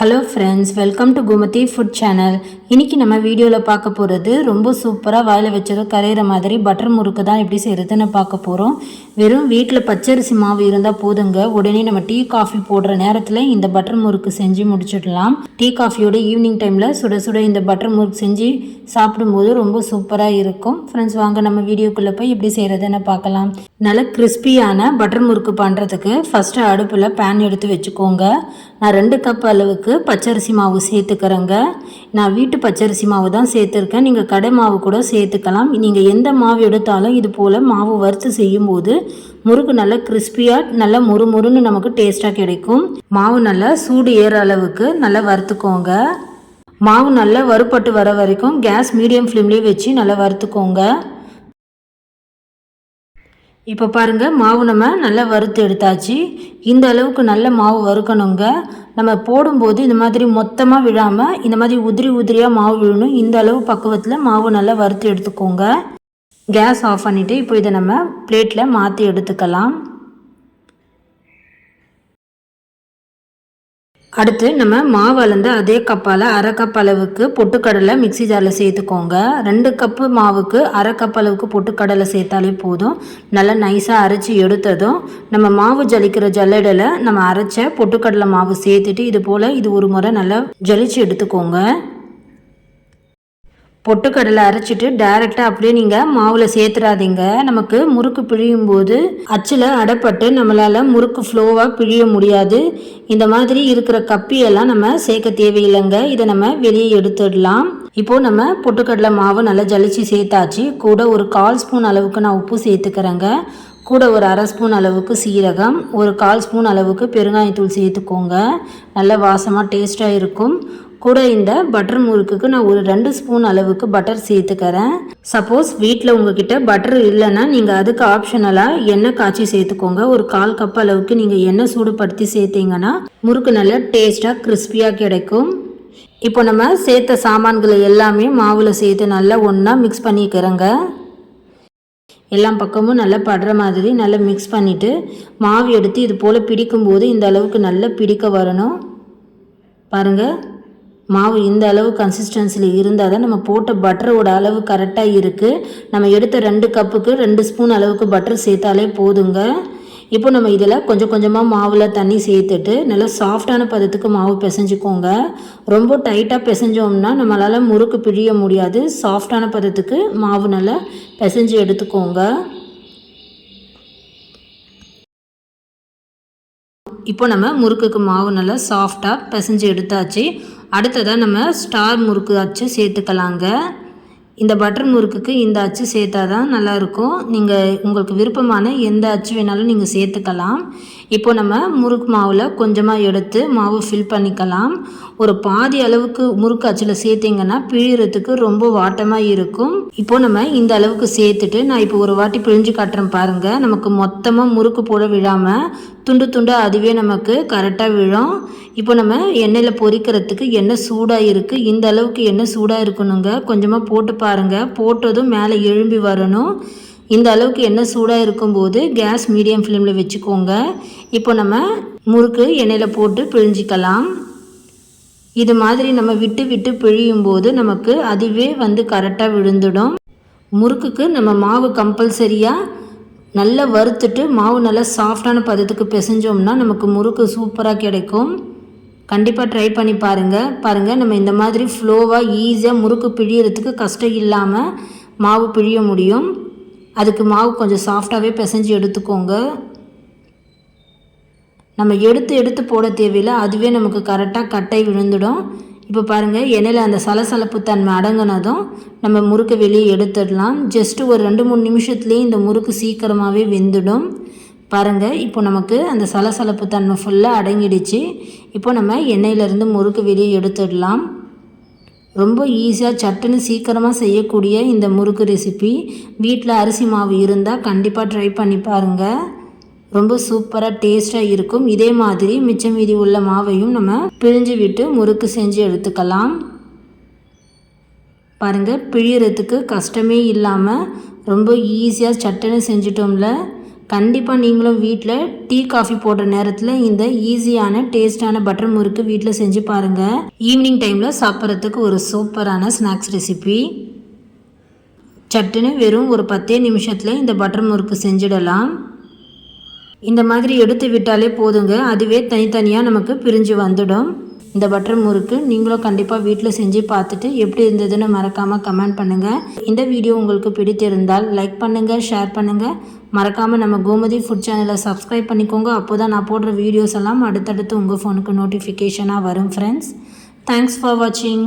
Hello friends, welcome to Gomathi food channel. இன்றைக்கி நம்ம வீடியோவில் பார்க்க போகிறது ரொம்ப சூப்பராக வாயில் வச்சதும் கரையிற மாதிரி பட்டர் முறுக்கு தான் எப்படி செய்கிறதுன்னு பார்க்க போகிறோம். வெறும் வீட்டில் பச்சரிசி மாவு இருந்தால் போதுங்க. உடனே நம்ம டீ காஃபி போடுற நேரத்தில் இந்த பட்டர் முறுக்கு செஞ்சு முடிச்சிடலாம். டீ காஃபியோட ஈவினிங் டைமில் சுட சுட இந்த பட்டர் முறுக்கு செஞ்சு சாப்பிடும்போது ரொம்ப சூப்பராக இருக்கும். ஃப்ரெண்ட்ஸ், வாங்க நம்ம வீடியோக்குள்ளே போய் எப்படி செய்கிறதுன்னு பார்க்கலாம். நல்ல கிறிஸ்பியான பட்டர் முறுக்கு பண்ணுறதுக்கு ஃபஸ்ட்டு அடுப்பில் பேன் எடுத்து வச்சுக்கோங்க. நான் 2 கப் அளவுக்கு பச்சரிசி மாவு சேர்த்துக்கிறேங்க. நான் வீட்டு பச்சரிசி மாவு தான் சேர்த்துருக்கேன். நீங்கள் கடை மாவு கூட சேர்த்துக்கலாம். நீங்கள் எந்த மாவு எடுத்தாலும் இது போல் மாவு வறுத்து செய்யும்போது முறுக்கு நல்லா கிறிஸ்பியாக நல்லா முறுமுறுன்னு நமக்கு டேஸ்ட்டாக கிடைக்கும். மாவு நல்லா சூடு ஏற அளவுக்கு நல்லா வறுத்துக்கோங்க. மாவு நல்லா வறுபட்டு வர வரைக்கும் கேஸ் மீடியம் ஃப்ளேம்லேயே வச்சு நல்லா வறுத்துக்கோங்க. இப்போ பாருங்கள், மாவு நம்ம நல்லா வறுத்து எடுத்தாச்சு. இந்த அளவுக்கு நல்ல மாவு வறுக்கணுங்க. நம்ம போடும்போது இந்த மாதிரி மொத்தமாக விழாமல் இந்த மாதிரி உதிரி உதிரியாக மாவு விழணும். இந்த அளவு பக்குவத்தில் மாவு நல்லா வறுத்து எடுத்துக்கோங்க. கேஸ் ஆஃப் பண்ணிவிட்டு இப்போ இதை நம்ம பிளேட்டில் மாற்றி எடுத்துக்கலாம். அடுத்து நம்ம மாவு அளந்து அதே கப்பால் 1/2 கப் அளவுக்கு பொட்டுக்கடலை மிக்சி ஜாரில் சேர்த்துக்கோங்க. 2 கப்பு மாவுக்கு 1/2 கப் அளவுக்கு பொட்டுக்கடலை சேர்த்தாலே போதும். நல்லா நைஸாக அரைச்சி எடுத்ததும் நம்ம மாவு ஜலிக்கிற ஜல்லடையில் நம்ம அரைச்ச பொட்டுக்கடலை மாவு சேர்த்துட்டு இது ஒரு முறை நல்லா ஜலிச்சு எடுத்துக்கோங்க. பொட்டுக்கடலை அரைச்சிட்டு டைரெக்டாக அப்படியே நீங்கள் மாவில் சேர்த்துடாதீங்க. நமக்கு முறுக்கு பிழியும் போது அச்சில் அடைப்பட்டு நம்மளால் முறுக்கு ஃப்ளோவாக பிழிய முடியாது. இந்த மாதிரி இருக்கிற கப்பியெல்லாம் நம்ம சேர்க்க தேவையில்லைங்க. இதை நம்ம வெளியே எடுத்துடலாம். இப்போது நம்ம பொட்டுக்கடலை மாவு நல்லா ஜலிச்சு சேர்த்தாச்சு. கூட ஒரு 1/4 ஸ்பூன் அளவுக்கு நான் உப்பு சேர்த்துக்கிறேங்க. கூட ஒரு 1/2 ஸ்பூன் அளவுக்கு சீரகம், ஒரு 1/4 ஸ்பூன் அளவுக்கு பெருங்காயத்தூள் சேர்த்துக்கோங்க. நல்ல வாசமாக டேஸ்ட்டாக இருக்கும். கூட இந்த பட்டர் முறுக்குக்கு நான் ஒரு 2 ஸ்பூன் அளவுக்கு பட்டர் சேர்த்துக்கிறேன். சப்போஸ் வீட்டில் உங்ககிட்ட பட்டர் இல்லைன்னா நீங்கள் அதுக்கு ஆப்ஷனலாக எண்ணெய் காய்ச்சி சேர்த்துக்கோங்க. ஒரு 1/4 கப் அளவுக்கு நீங்கள் எண்ணெய் சூடுபடுத்தி சேர்த்தீங்கன்னா முறுக்கு நல்லா டேஸ்ட்டாக கிறிஸ்பியாக கிடைக்கும். இப்போ நம்ம சேர்த்த சாமான்களை எல்லாமே மாவில் சேர்த்து நல்லா ஒன்றா மிக்ஸ் பண்ணிக்கிறேங்க. எல்லா பக்கமும் நல்லா படுற மாதிரி நல்லா மிக்ஸ் பண்ணிவிட்டு மாவு எடுத்து இது போல் பிடிக்கும்போது இந்த அளவுக்கு நல்லா பிடிக்க வரணும். பாருங்கள், மாவு இந்த அளவு கன்சிஸ்டன்சியில் இருந்தால் தான் நம்ம போட்ட பட்டரோட அளவு கரெக்டாக இருக்குது. நம்ம எடுத்த 2 கப்புக்கு 2 ஸ்பூன் அளவுக்கு பட்டர் சேர்த்தாலே போதுங்க. இப்போ நம்ம இதில் கொஞ்சம் கொஞ்சமாக மாவில் தண்ணி சேர்த்துட்டு நல்லா சாஃப்டான பதத்துக்கு மாவு பிசைஞ்சிக்கோங்க. ரொம்ப டைட்டாக பிசைஞ்சோம்னா நம்மளால் முறுக்கு பிழிய முடியாது. சாஃப்டான பதத்துக்கு மாவு நல்லா பிசைஞ்சு எடுத்துக்கோங்க. இப்போ நம்ம முறுக்குக்கு மாவு நல்லா சாஃப்டாக பிசைஞ்சு எடுத்தாச்சு. அடுத்ததாக நம்ம ஸ்டார் முறுக்கு அச்சு சேர்த்துக்கலாங்க. இந்த பட்டர் முறுக்குக்கு இந்த அச்சு சேர்த்தா தான் நல்லாயிருக்கும். நீங்கள் உங்களுக்கு விருப்பமான எந்த அச்சு வேணாலும் நீங்கள் சேர்த்துக்கலாம். இப்போ நம்ம முறுக்கு மாவில் கொஞ்சமாக எடுத்து மாவு ஃபில் பண்ணிக்கலாம். ஒரு பாதி அளவுக்கு முறுக்கு அச்சில் சேர்த்திங்கன்னா பிழியறதுக்கு ரொம்ப வாட்டமாக இருக்கும். இப்போ நம்ம இந்த அளவுக்கு சேர்த்துட்டு நான் இப்போ ஒரு வாட்டி பிழிஞ்சு காட்டுறேன் பாருங்கள். நமக்கு மொத்தமாக முறுக்கு போட விழாமல் துண்டு துண்டாக அதுவே நமக்கு கரெக்டாக விழும். இப்போ நம்ம எண்ணெயில் பொரிக்கிறதுக்கு எண்ணெய் சூடாக இருக்குது. இந்த அளவுக்கு எண்ணெய் சூடாக இருக்கணுங்க. கொஞ்சமாக போட்டு பாருங்கள். போட்டதும் மேலே எழும்பி வரணும். இந்த அளவுக்கு எண்ணெய் சூடாக இருக்கும்போது கேஸ் மீடியம் ஃப்ளேமில் வச்சுக்கோங்க. இப்போ நம்ம முறுக்கு எண்ணெயில் போட்டு பிழிஞ்சிக்கலாம். இது மாதிரி நம்ம விட்டு விட்டு பிழியும் போது நமக்கு அதுவே கரெக்டாக விழுந்துடும். முறுக்குக்கு நம்ம மாவு கம்பல்சரியாக நல்லா வறுத்துட்டு மாவு நல்லா சாஃப்டான பதத்துக்கு பிசைஞ்சோம்னா நமக்கு முறுக்கு சூப்பராக கிடைக்கும். கண்டிப்பாக ட்ரை பண்ணி பாருங்கள். நம்ம இந்த மாதிரி ஃப்ளோவாக ஈஸியாக முறுக்கு பிழியறதுக்கு கஷ்டம் இல்லாமல் மாவு பிழிய முடியும். அதுக்கு மாவு கொஞ்சம் சாஃப்டாகவே பிசைஞ்சு எடுத்துக்கோங்க. நம்ம எடுத்து போட தேவையில்லை. அதுவே நமக்கு கரெக்டாக கட்டை விழுந்துடும். இப்போ பாருங்கள், எண்ணெயில் அந்த சலசலப்பு தன்மை அடங்கினதும் நம்ம முறுக்கை வெளியே எடுத்துடலாம். ஜஸ்ட்டு ஒரு 2-3 நிமிஷத்துலேயே இந்த முறுக்கு சீக்கிரமாகவே வெந்துடும். பாருங்கள், இப்போ நமக்கு அந்த சலசலப்பு தன்மை ஃபுல்லாக அடங்கிடுச்சு. இப்போ நம்ம எண்ணெயிலேருந்து முறுக்கு வெளியே எடுத்துடலாம். ரொம்ப ஈஸியாக சட்டுன்னு சீக்கிரமாக செய்யக்கூடிய இந்த முறுக்கு ரெசிபி வீட்டில் அரிசி மாவு இருந்தால் கண்டிப்பாக ட்ரை பண்ணி பாருங்கள். ரொம்ப சூப்பராக டேஸ்ட்டாக இருக்கும். இதே மாதிரி மிச்சம் மீதி உள்ள மாவையும் நம்ம பிழிஞ்சு விட்டு முறுக்கு செஞ்சு எடுத்துக்கலாம். பாருங்கள், பிழியறதுக்கு கஷ்டமே இல்லாமல் ரொம்ப ஈஸியாக சட்டுன்னு செஞ்சிட்டோம்ல. கண்டிப்பாக நீங்களும் வீட்டில் டீ காஃபி போடுற நேரத்தில் இந்த ஈஸியான டேஸ்டான பட்டர் முறுக்கு வீட்டில் செஞ்சு பாருங்கள். ஈவினிங் டைமில் சாப்பிட்றதுக்கு ஒரு சூப்பரான ஸ்நாக்ஸ் ரெசிபி. சட்டுன்னு வெறும் ஒரு 10 நிமிஷத்தில் இந்த பட்டர் முறுக்கு செஞ்சிடலாம். இந்த மாதிரி எடுத்து விட்டாலே போதுங்க, அதுவே தனித்தனியாக நமக்கு பிரிஞ்சு வந்துடும். இந்த பட்டர் முறுக்கு நீங்களும் கண்டிப்பாக வீட்டில் செஞ்சு பார்த்துட்டு எப்படி இருந்ததுன்னு மறக்காமல் கமெண்ட் பண்ணுங்கள். இந்த வீடியோ உங்களுக்கு பிடித்திருந்தால் லைக் பண்ணுங்கள், ஷேர் பண்ணுங்கள். மறக்காமல் நம்ம கோமதி ஃபுட் சேனலை சப்ஸ்கிரைப் பண்ணிக்கோங்க. அப்போ தான் நான் போடுற வீடியோஸ் எல்லாம் அடுத்தடுத்து உங்கள் ஃபோனுக்கு நோட்டிஃபிகேஷனாக வரும் ஃப்ரெண்ட்ஸ். தேங்க்ஸ் ஃபார் வாட்சிங்.